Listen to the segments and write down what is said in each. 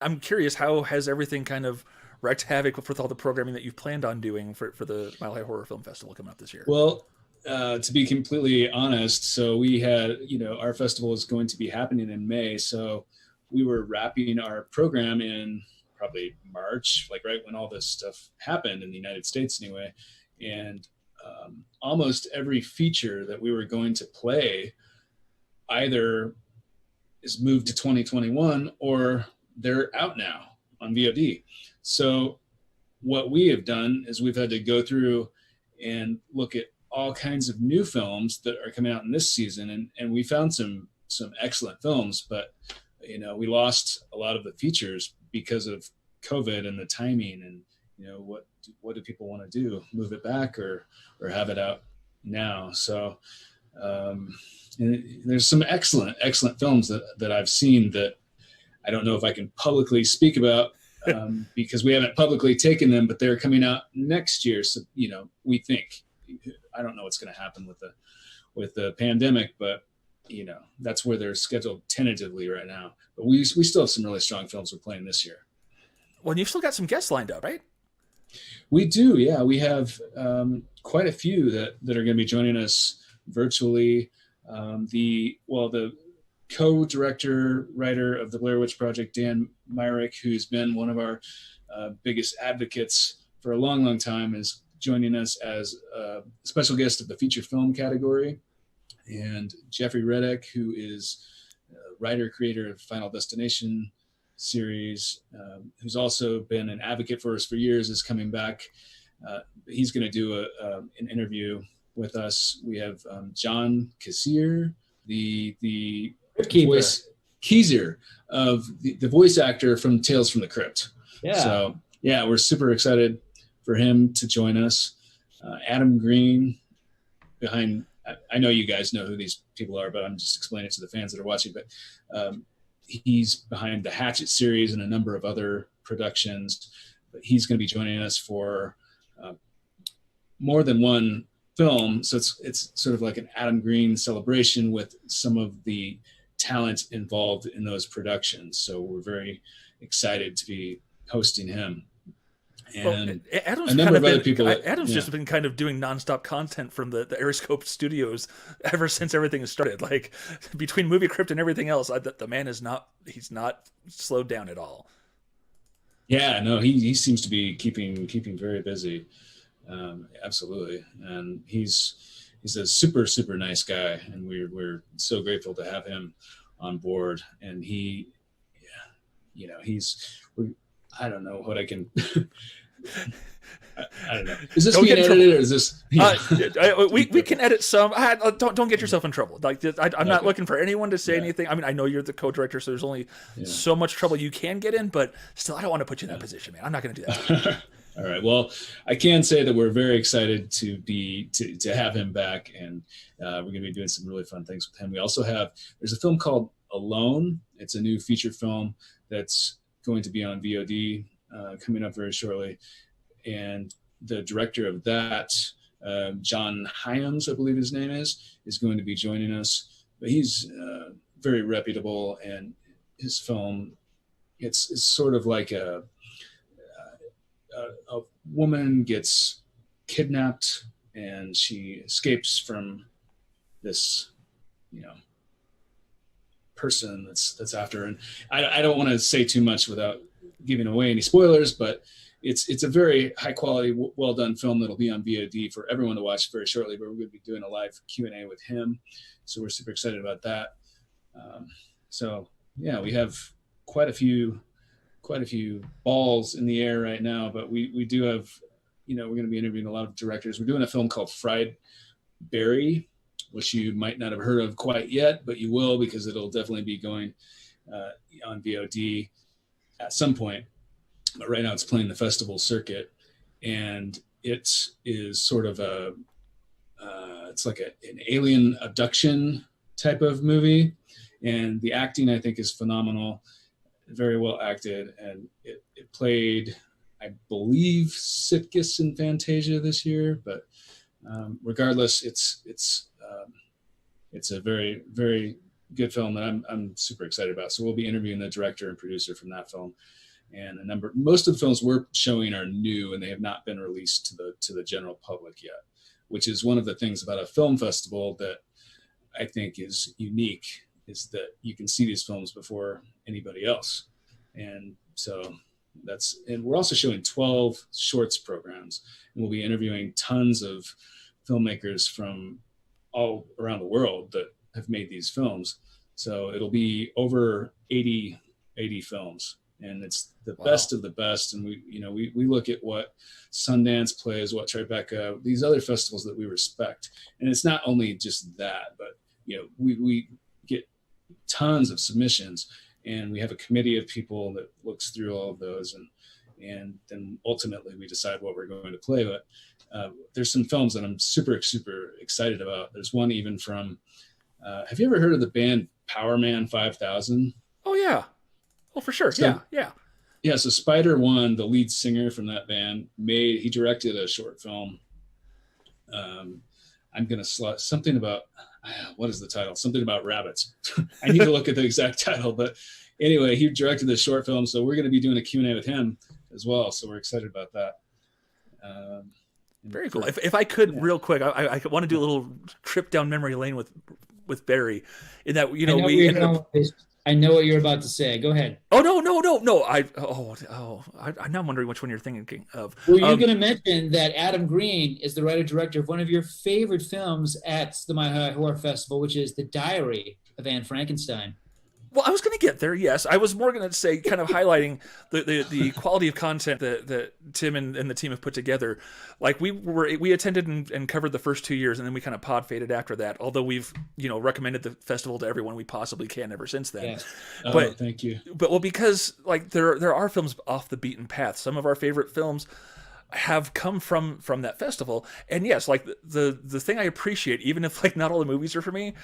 I'm curious, how has everything kind of wreaked havoc with all the programming that you've planned on doing for the Mile High Horror Film Festival coming up this year? Well, to be completely honest, so we had, our festival is going to be happening in May. So we were wrapping our program in probably March, like right when all this stuff happened in the United States anyway. And almost every feature that we were going to play either is moved to 2021 or they're out now on VOD. So what we have done is we've had to go through and look at all kinds of new films that are coming out in this season. And we found some excellent films, but we lost a lot of the features because of COVID and the timing and, what do people want to do? Move it back or have it out now. So, and there's some excellent films that I've seen that I don't know if I can publicly speak about because we haven't publicly taken them, but they're coming out next year. So, we think, I don't know what's going to happen with the pandemic, but that's where they're scheduled tentatively right now. But we still have some really strong films we're playing this year. Well, and you've still got some guests lined up, right? We do, yeah. We have quite a few that are going to be joining us virtually. The co-director, writer of the Blair Witch Project, Dan Myrick, who's been one of our biggest advocates for a long, long time, is joining us as a special guest of the feature film category. And Jeffrey Reddick, who is writer, creator of Final Destination series, who's also been an advocate for us for years, is coming back. He's going to do an interview with us. We have John Kassir, the voice Keezer of the voice actor from Tales from the Crypt. Yeah. So yeah, we're super excited for him to join us. Adam Green, behind, I know you guys know who these people are, but I'm just explaining it to the fans that are watching. But he's behind the Hatchet series and a number of other productions. But he's going to be joining us for more than one film. So it's sort of like an Adam Green celebration with some of the talent involved in those productions. So we're very excited to be hosting him. And Adam's a number of other people. Adam's just been kind of doing nonstop content from the Aeroscope studios ever since everything has started. Like between Movie Crypt and everything else, the man he's not slowed down at all. Yeah, no, he seems to be keeping very busy. Absolutely. And he's a super, super nice guy. And we're so grateful to have him on board. And I don't know what I can. I don't know. Is this being edited or is this? We can edit some. Don't get yourself in trouble. Like I'm not looking for anyone to say anything. I mean, I know you're the co-director, so there's only so much trouble you can get in. But still, I don't want to put you in that position, man. I'm not going to do that. All right. Well, I can say that we're very excited to have him back, and we're going to be doing some really fun things with him. We also there's a film called Alone. It's a new feature film that's going to be on VOD coming up very shortly. And the director of that, John Hyams, I believe his name is going to be joining us. But he's very reputable, and his film, it's sort of like a woman gets kidnapped and she escapes from this, person that's after her. And I don't want to say too much without giving away any spoilers, but it's a very high quality, well done film that'll be on VOD for everyone to watch very shortly. But we're going to be doing a live Q&A with him, so we're super excited about that. So yeah, we have quite a few balls in the air right now, but we do have, we're going to be interviewing a lot of directors. We're doing a film called Fried Berry, which you might not have heard of quite yet, but you will, because it'll definitely be going on VOD at some point. But right now it's playing the festival circuit, and it is sort of it's like an alien abduction type of movie, and the acting, I think, is phenomenal, very well acted, and it played, I believe, Sitges and Fantasia this year, but regardless, it's a very, very, good film that I'm super excited about. So we'll be interviewing the director and producer from that film. And most of the films we're showing are new and they have not been released to the general public yet, which is one of the things about a film festival that I think is unique, is that you can see these films before anybody else. And so and we're also showing 12 shorts programs, and we'll be interviewing tons of filmmakers from all around the world that have made these films. So it'll be over 80 films, and it's the best of the best. And we look at what Sundance plays, what Tribeca, these other festivals that we respect. And it's not only just that, but we get tons of submissions, and we have a committee of people that looks through all of those, and then ultimately we decide what we're going to play. But there's some films that I'm super, super excited about. There's one even from, have you ever heard of the band Powerman 5000? Oh yeah. Oh, for sure. So, Yeah. Yeah. So Spider One, the lead singer from that band, he directed a short film. I'm going to slot something about, what is the title? Something about rabbits. I need to look at the exact title, but anyway, he directed this short film. So we're going to be doing a Q&A with him as well. So we're excited about that. Very cool. If I could real quick, I want to do a little trip down memory lane with Barry, in that, I know what you're about to say. Go ahead. Oh no! I'm now wondering which one you're thinking of. Were you going to mention that Adam Green is the writer-director of one of your favorite films at the My High Horror Festival, which is The Diary of Anne Frankenstein? Well, I was going to get there. Yes, I was more going to say, kind of highlighting the quality of content that Tim and the team have put together. Like we attended and covered the first 2 years, and then we kind of pod faded after that. Although we've recommended the festival to everyone we possibly can ever since then. Yeah. But thank you. But because like there are films off the beaten path. Some of our favorite films have come from that festival. And yes, like the thing I appreciate, even if like not all the movies are for me,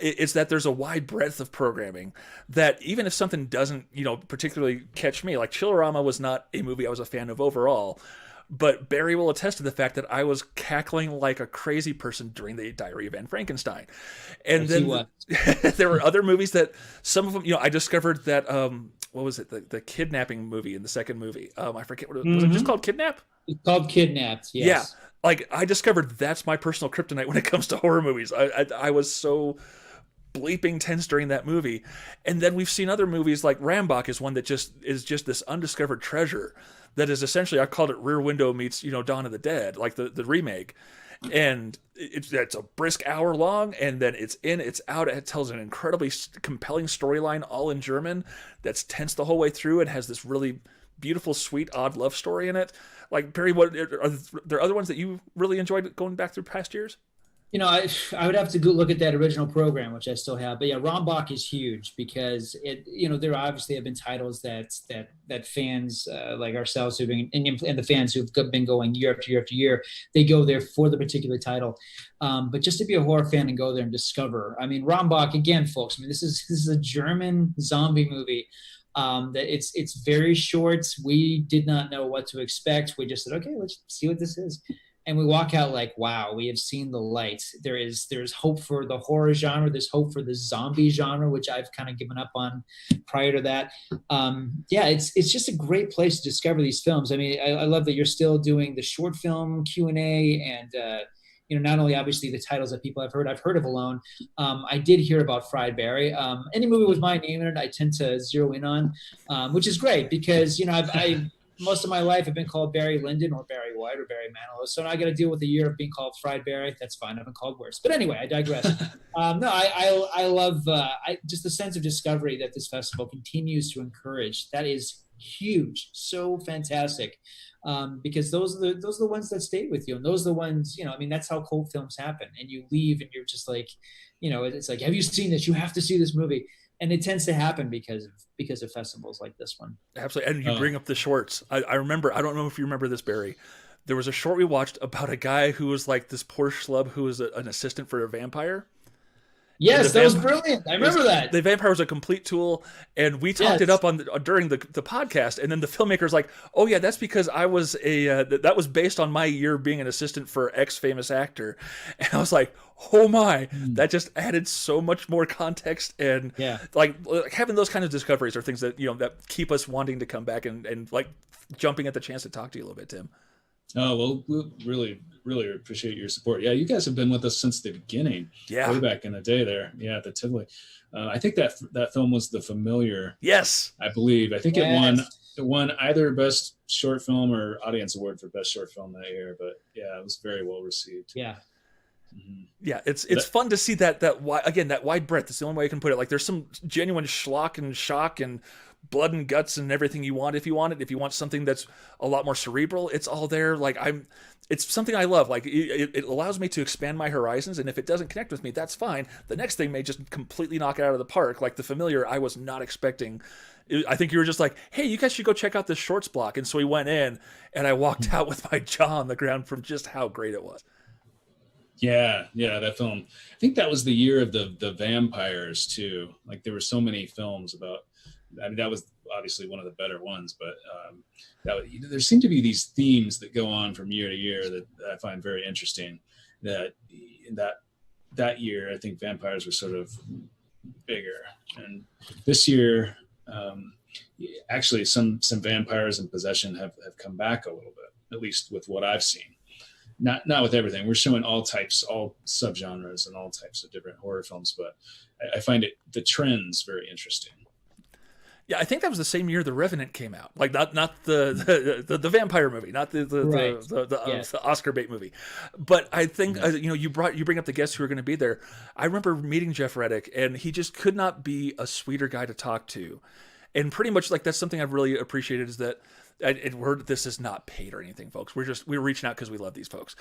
is that there's a wide breadth of programming that even if something doesn't particularly catch me, like Chillerama was not a movie I was a fan of overall, but Barry will attest to the fact that I was cackling like a crazy person during the Diary of Anne Frankenstein. And then there were other movies that some of them, I discovered that what was it, the kidnapping movie in the second movie, I forget what it was. Was it just called Kidnap? It's called Kidnapped. Yes. Yeah, like I discovered that's my personal kryptonite when it comes to horror movies. I was so bleeping tense during that movie. And then we've seen other movies, like Rambach is one that is just this undiscovered treasure that is essentially, I called it Rear Window meets Dawn of the Dead, like the remake. And it's a brisk hour long, and then it's in, it's out. It tells an incredibly compelling storyline, all in German, that's tense the whole way through and has this really beautiful, sweet, odd love story in it. Like, Barry, what are there other ones that you really enjoyed going back through past years? I would have to go look at that original program, which I still have. But yeah, Rambach is huge because there obviously have been titles that fans like ourselves who've been, and the fans who've been going year after year after year, they go there for the particular title. But just to be a horror fan and go there and discover, Rambach, again, folks, this is a German zombie movie. That it's very short. We did not know what to expect. We just said, okay, let's see what this is. And we walk out like, wow, we have seen the light. There's hope for the horror genre. There's hope for the zombie genre, which I've kind of given up on prior to that. It's just a great place to discover these films. I love that you're still doing the short film Q&A and, not only obviously the titles that people have heard. I've heard of Alone. I did hear about Fried Barry. Any movie with my name in it, I tend to zero in on, which is great because, I most of my life have been called Barry Lyndon or Barry White or Barry Manilow. So now I got to deal with the year of being called Fried Barry. That's fine. I've been called worse. But anyway, I digress. I love just the sense of discovery that this festival continues to encourage. That is huge. So fantastic. Because those are the ones that stay with you. And those are the ones, that's how cult films happen. And you leave and you're just like, it's like, have you seen this? You have to see this movie. And it tends to happen because of festivals like this one. Absolutely. And you bring up the shorts. I remember, I don't know if you remember this, Barry. There was a short we watched about a guy who was like this poor schlub who was an assistant for a vampire. Yes, that was brilliant. I remember that. The vampire was a complete tool, and we talked it up during the podcast. And then the filmmaker's like, "Oh yeah, that's because I was that was based on my year being an assistant for X famous actor." And I was like, "Oh my, that just added so much more context." And like having those kind of discoveries are things that that keep us wanting to come back and like jumping at the chance to talk to you a little bit, Tim. Oh, well, we really appreciate your support. Yeah, you guys have been with us since the beginning. Yeah. Way back in the day there. Yeah, at the Tivoli. I think that film was The Familiar. Yes. I believe. I think it won either Best Short Film or Audience Award for Best Short Film that year. But yeah, it was very well received. Yeah. Mm-hmm. Yeah, it's fun to see that wide breadth. It's the only way I can put it. Like there's some genuine schlock and shock and blood and guts and everything you want if you want it. If you want something that's a lot more cerebral, it's all there. Like it's something I love. Like it allows me to expand my horizons, and if it doesn't connect with me, that's fine. The next thing may just completely knock it out of the park. Like The Familiar, I was not expecting. I think you were just like, hey, you guys should go check out this shorts block. And so we went in, and I walked out with my jaw on the ground from just how great it was. Yeah, that film. I think that was the year of the vampires too. Like there were so many films about. I mean, that was obviously one of the better ones, but there seem to be these themes that go on from year to year that I find very interesting. That in that year, I think vampires were sort of bigger, and this year, actually, some vampires in possession have come back a little bit, at least with what I've seen. Not with everything. We're showing all types, all subgenres, and all types of different horror films, but I find the trends very interesting. Yeah, I think that was the same year The Revenant came out. Like not the vampire movie, not the Oscar bait movie. But I think you bring up the guests who are going to be there. I remember meeting Jeff Reddick, and he just could not be a sweeter guy to talk to. And pretty much like that's something I've really appreciated is that this is not paid or anything, folks. We're reaching out because we love these folks.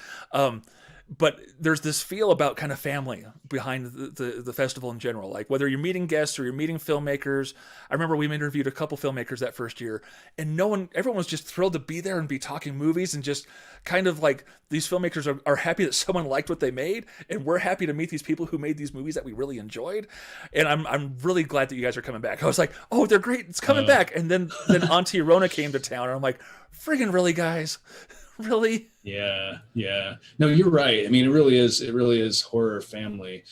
But there's this feel about kind of family behind the festival in general. Like whether you're meeting guests or you're meeting filmmakers. I remember we interviewed a couple filmmakers that first year, and everyone was just thrilled to be there and be talking movies, and just kind of like these filmmakers are happy that someone liked what they made, and we're happy to meet these people who made these movies that we really enjoyed. And I'm really glad that you guys are coming back. I was like, oh, they're great. It's coming back. And then Auntie Rona came to town, and I'm like, friggin' really, guys? Really? Yeah. No, you're right. I mean, it really is horror family.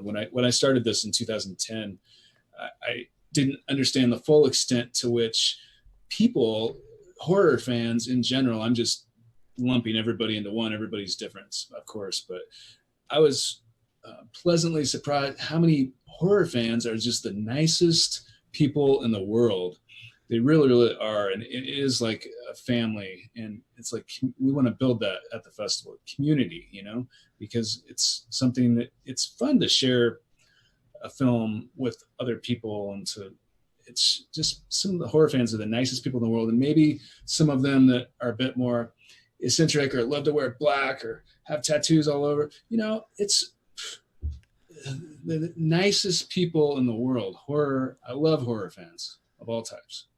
When I started this in 2010, I didn't understand the full extent to which horror fans in general, I'm just lumping everybody into one. Everybody's different, of course, but I was pleasantly surprised how many horror fans are just the nicest people in the world. They really, really are. And it is like a family. And it's like, we want to build that at the festival, community, because it's something that it's fun to share a film with other people. And it's just some of the horror fans are the nicest people in the world. And maybe some of them that are a bit more eccentric or love to wear black or have tattoos all over, it's the nicest people in the world. I love horror fans of all types.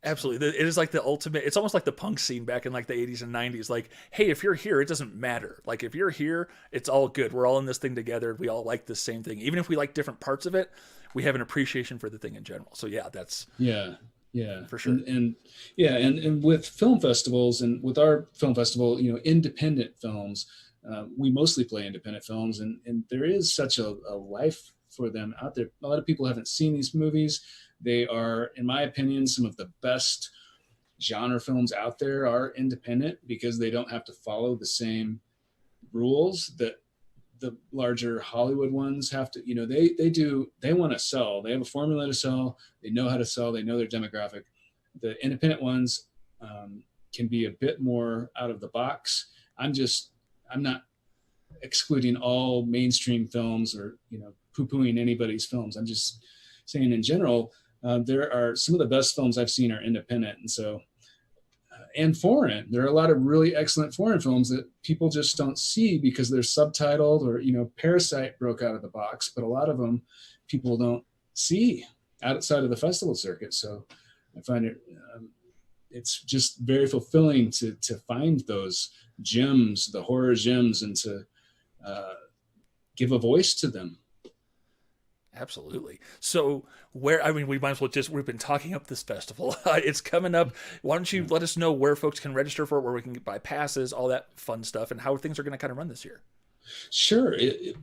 Absolutely. It is like the ultimate, it's almost like the punk scene back in like the 80s and 90s. Like, hey, if you're here, it doesn't matter. Like if you're here, it's all good. We're all in this thing together. We all like the same thing. Even if we like different parts of it, we have an appreciation for the thing in general. So yeah, that's for sure. And with film festivals and with our film festival, independent films, we mostly play independent films, and there is such a life for them out there. A lot of people haven't seen these movies. They are, in my opinion, some of the best genre films out there are independent because they don't have to follow the same rules that the larger Hollywood ones have to. They want to sell. They have a formula to sell. They know how to sell. They know their demographic. The independent ones can be a bit more out of the box. I'm not excluding all mainstream films or poo-pooing anybody's films. I'm just saying in general, there are some of the best films I've seen are independent. And so, and foreign, there are a lot of really excellent foreign films that people just don't see because they're subtitled or, Parasite broke out of the box, but a lot of them people don't see outside of the festival circuit. So I find it's just very fulfilling to find those gems, the horror gems, and to give a voice to them. Absolutely. So we might as well we've been talking up this festival. It's coming up. Why don't you let us know where folks can register for it, where we can buy passes, all that fun stuff, and how things are going to kind of run this year? Sure.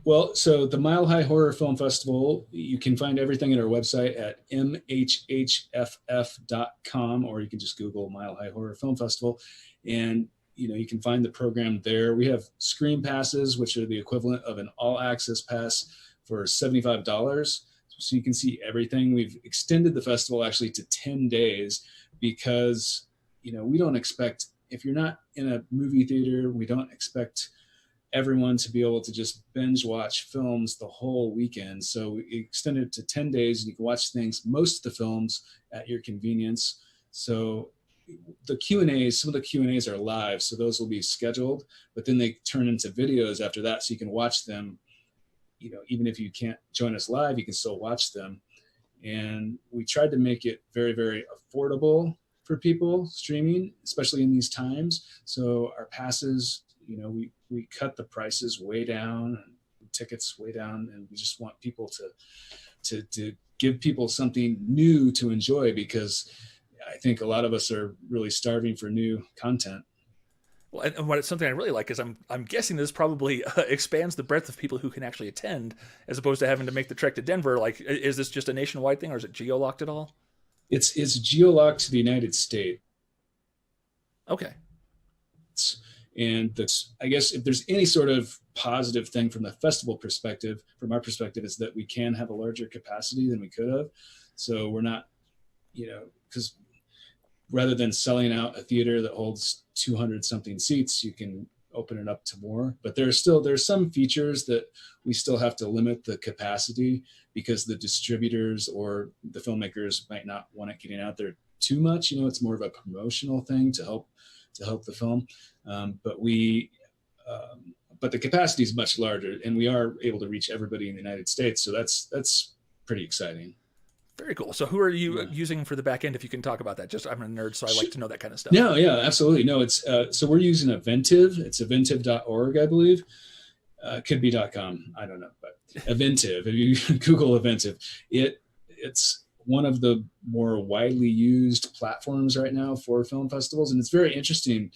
Well, so the Mile High Horror Film Festival, you can find everything at our website at mhhff.com, or you can just Google Mile High Horror Film Festival. And, you can find the program there. We have screen passes, which are the equivalent of an all access pass for $75. So you can see everything. We've extended the festival actually to 10 days because, we don't expect, if you're not in a movie theater, we don't expect everyone to be able to just binge watch films the whole weekend. So we extended it to 10 days and you can watch most of the films at your convenience. So the Q&As, some of the Q&As are live, so those will be scheduled, but then they turn into videos after that, so you can watch them, even if you can't join us live, you can still watch them. And we tried to make it very, very affordable for people streaming, especially in these times. So our passes, we cut the prices way down, tickets way down, and we just want people to give people something new to enjoy, because I think a lot of us are really starving for new content. Well, and what something I really like is I'm guessing this probably expands the breadth of people who can actually attend, as opposed to having to make the trek to Denver. Like, is this just a nationwide thing, or is it geo-locked at all? It's geo-locked to the United States. Okay. And I guess if there's any sort of positive thing from the festival perspective, from our perspective, is that we can have a larger capacity than we could have. So we're not, because rather than selling out a theater that holds 200 something seats, you can open it up to more. But there's some features that we still have to limit the capacity, because the distributors or the filmmakers might not want it getting out there too much. It's more of a promotional thing to help the film. But the capacity is much larger, and we are able to reach everybody in the United States. So that's pretty exciting. Very cool. So who are you using for the back end, if you can talk about that? Just, I'm a nerd, so I like to know that kind of stuff. No, yeah, absolutely. No, it's so we're using Eventive. It's eventive.org, I believe. Could be .com. I don't know, but Eventive. If you Google Eventive, it's one of the more widely used platforms right now for film festivals. And it's very interesting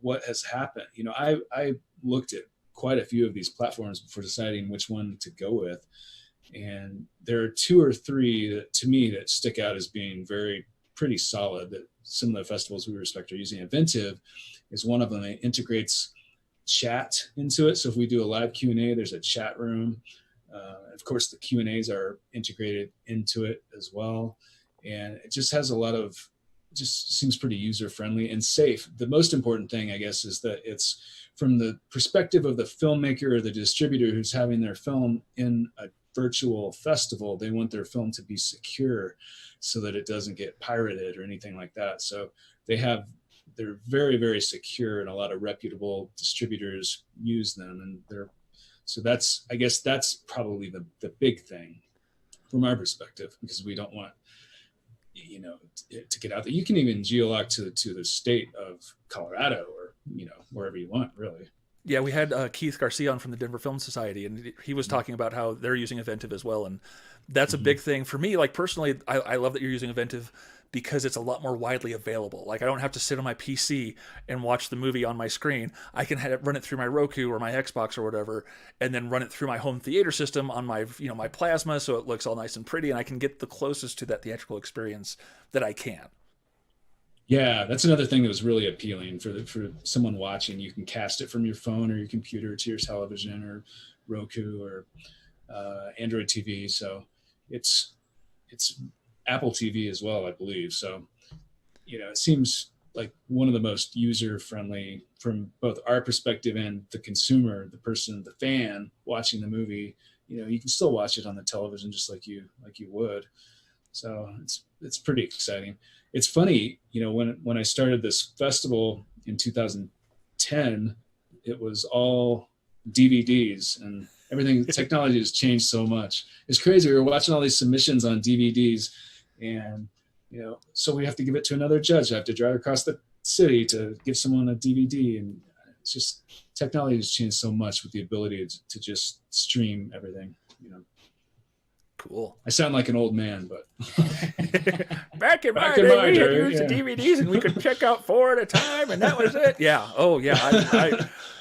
what has happened. I looked at quite a few of these platforms before deciding which one to go with. And there are two or three that, to me, that stick out as being pretty solid, that some of the festivals we respect are using. Eventive is one of them. It integrates chat into it. So if we do a live Q&A, there's a chat room. Of course, the Q&As are integrated into it as well. And it just has just seems pretty user-friendly and safe. The most important thing, I guess, is that it's from the perspective of the filmmaker or the distributor who's having their film in a virtual festival. They want their film to be secure so that it doesn't get pirated or anything like that. So they're very, very secure, and a lot of reputable distributors use them. And I guess that's probably the big thing from our perspective, because we don't want, to get out there. You can even geo-lock to the state of Colorado, or, wherever you want, really. Yeah, we had Keith Garcia on from the Denver Film Society, and he was talking about how they're using Eventive as well. And that's a big thing for me. Like, personally, I love that you're using Eventive, because it's a lot more widely available. Like, I don't have to sit on my PC and watch the movie on my screen. I can run it through my Roku or my Xbox or whatever, and then run it through my home theater system on my, my plasma, so it looks all nice and pretty, and I can get the closest to that theatrical experience that I can. Yeah, that's another thing that was really appealing for someone watching. You can cast it from your phone or your computer to your television or Roku or Android TV. So it's Apple TV as well, I believe. So, it seems like one of the most user-friendly from both our perspective and the consumer, the person, the fan watching the movie. You can still watch it on the television just like you would. So it's pretty exciting. It's funny, when I started this festival in 2010, it was all DVDs, and everything. Technology has changed so much. It's crazy. We were watching all these submissions on DVDs, and so we have to give it to another judge. I have to drive across the city to give someone a DVD, and it's just, technology has changed so much with the ability to just stream everything. Cool. I sound like an old man, but back in my day, we had used the DVDs and we could check out 4 at a time, and that was it. Yeah. Oh, yeah.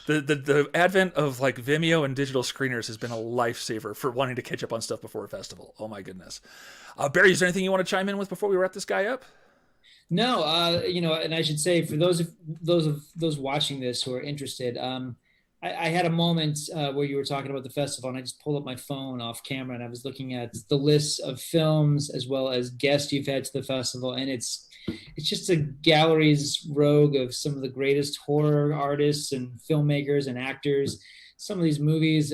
The advent of like Vimeo and digital screeners has been a lifesaver for wanting to catch up on stuff before a festival. Oh my goodness. Barry, is there anything you want to chime in with before we wrap this guy up? No, and I should say for those watching this who are interested, I had a moment where you were talking about the festival, and I just pulled up my phone off camera, and I was looking at the list of films as well as guests you've had to the festival, and it's just a gallery's rogue of some of the greatest horror artists and filmmakers and actors. Some of these movies,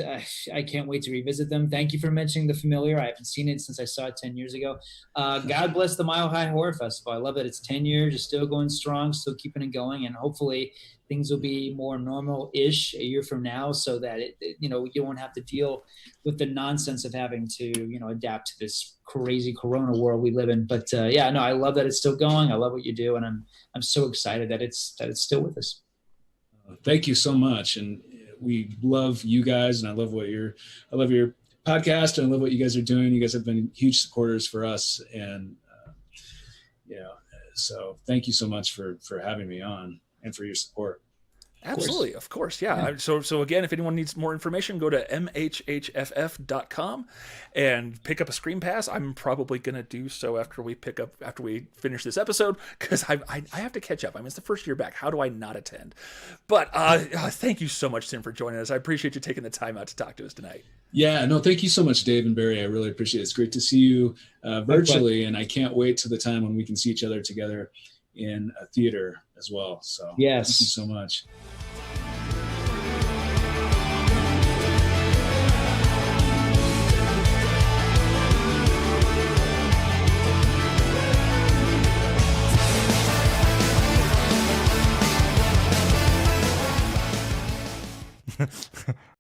I can't wait to revisit them. Thank you for mentioning The Familiar. I haven't seen it since I saw it 10 years ago. God bless the Mile High Horror Festival. I love that it's 10 years. It's still going strong, still keeping it going. And hopefully things will be more normal-ish a year from now so that, you won't have to deal with the nonsense of having to, adapt to this crazy Corona world we live in. But I love that it's still going. I love what you do. And I'm so excited that it's still with us. Thank you so much. And we love you guys, and I love your podcast, and I love what you guys are doing. You guys have been huge supporters for us, and so thank you so much for having me on and for your support. Absolutely, of course, yeah. So again, if anyone needs more information, go to mhhff.com and pick up a Screen Pass. I'm probably going to do so after we finish this episode, because I have to catch up. I mean, it's the first year back. How do I not attend? But thank you so much, Tim, for joining us. I appreciate you taking the time out to talk to us tonight. Yeah, no, thank you so much, Dave and Barry. I really appreciate it. It's great to see you virtually, and I can't wait to the time when we can see each other together in a theater as well. So yes, thank you so much.